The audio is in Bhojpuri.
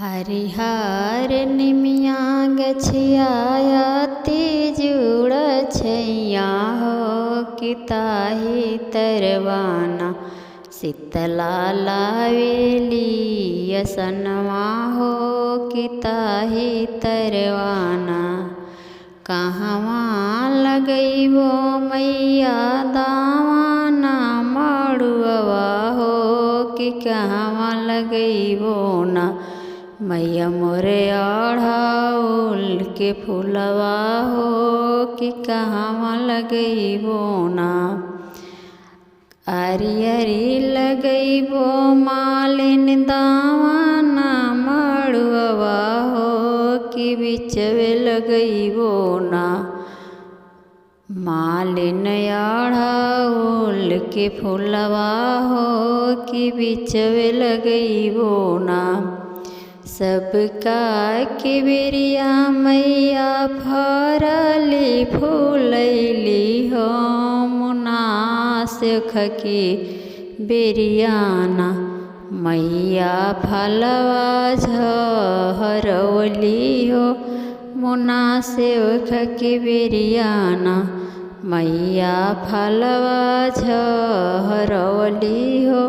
हरिहर निमिया गछियाती जुड़ छैया हो कि ताहि तरवाना शीतला लावेली असनवा हो कि ताहि तरवाना। कहवा लगैबो मैया दावाना मड़ुआ हो कि कहवा लगैबो ना मैया मोरे अढ़ाउल के फूलवा हो कि कहवा लगैबो ना। अरियरी लगैबो मालिन दावाना मड़ुआ हो कि बिचवे लगैबो ना। मालिन अढ़ाउल के फूलवा हो कि बिचवे लगैबो ना। सबका के बेरिया मैया फरली फूलैली हो मुना सेख के बेरियाना मैया फलवा झहरवली हो मुना सेख के बेरियाना मैया फलवा झहरवली हो।